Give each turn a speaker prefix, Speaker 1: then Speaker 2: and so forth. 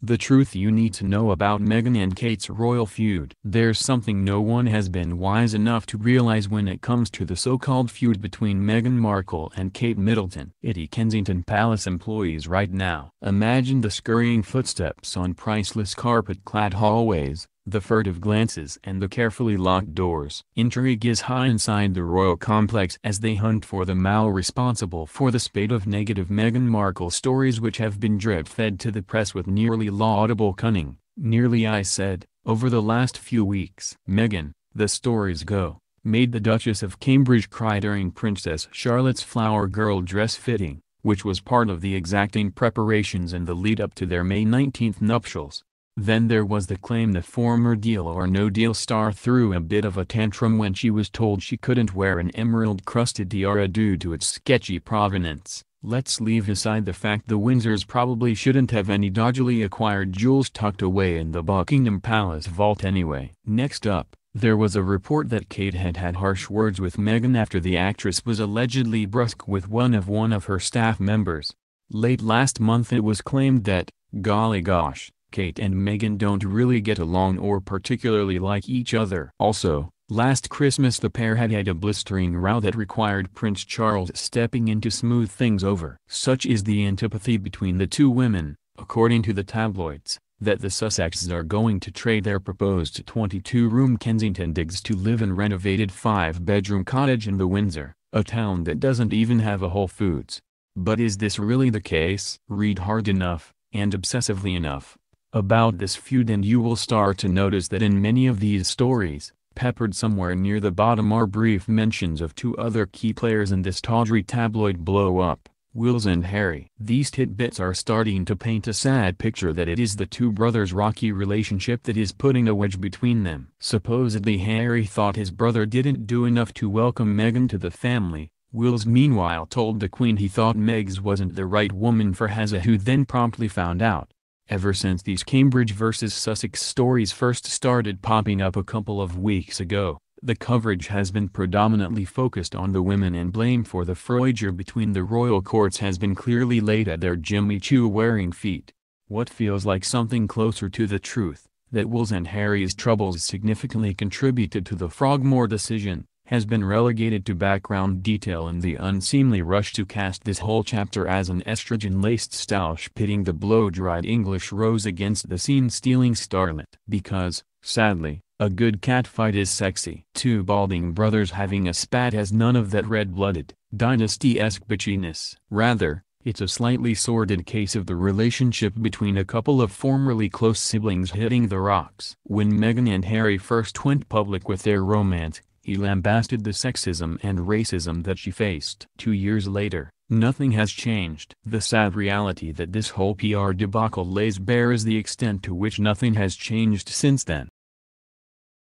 Speaker 1: The truth you need to know about Meghan and Kate's royal feud. There's something no one has been wise enough to realize when it comes to the so-called feud between Meghan Markle and Kate Middleton. Itty Kensington Palace employees right now. Imagine the scurrying footsteps on priceless carpet-clad hallways, the furtive glances and the carefully locked doors. Intrigue is high inside the royal complex as they hunt for the male responsible for the spate of negative Meghan Markle stories which have been drip-fed to the press with nearly laudable cunning. Nearly, I said, over the last few weeks. Meghan, the stories go, made the Duchess of Cambridge cry during Princess Charlotte's flower girl dress fitting, which was part of the exacting preparations in the lead-up to their May 19 nuptials. Then there was the claim the former Deal or No Deal star threw a bit of a tantrum when she was told she couldn't wear an emerald-crusted tiara due to its sketchy provenance. Let's leave aside the fact the Windsors probably shouldn't have any dodgily acquired jewels tucked away in the Buckingham Palace vault anyway. Next up, there was a report that Kate had had harsh words with Meghan after the actress was allegedly brusque with one of her staff members. Late last month it was claimed that, golly gosh, Kate and Meghan don't really get along or particularly like each other. Also, last Christmas the pair had a blistering row that required Prince Charles stepping in to smooth things over. Such is the antipathy between the two women, according to the tabloids, that the Sussexes are going to trade their proposed 22-room Kensington digs to live in renovated 5-bedroom cottage in the Windsor, a town that doesn't even have a Whole Foods. But is this really the case? Read hard enough, and obsessively enough, about this feud and you will start to notice that in many of these stories, peppered somewhere near the bottom are brief mentions of two other key players in this tawdry tabloid blow-up, Wills and Harry. These tidbits are starting to paint a sad picture that it is the two brothers' rocky relationship that is putting a wedge between them. Supposedly Harry thought his brother didn't do enough to welcome Meghan to the family. Wills meanwhile told the Queen he thought Meg's wasn't the right woman for Hazza, who then promptly found out. Ever since these Cambridge versus Sussex stories first started popping up a couple of weeks ago, the coverage has been predominantly focused on the women and blame for the fracture between the royal courts has been clearly laid at their Jimmy Choo-wearing feet. What feels like something closer to the truth, that Wills and Harry's troubles significantly contributed to the Frogmore decision, has been relegated to background detail in the unseemly rush to cast this whole chapter as an estrogen-laced stoush pitting the blow-dried English rose against the scene-stealing starlet. Because, sadly, a good catfight is sexy. Two balding brothers having a spat has none of that red-blooded, dynasty-esque bitchiness. Rather, it's a slightly sordid case of the relationship between a couple of formerly close siblings hitting the rocks. When Meghan and Harry first went public with their romance, he lambasted the sexism and racism that she faced. 2 years later, nothing has changed. The sad reality that this whole PR debacle lays bare is the extent to which nothing has changed since then.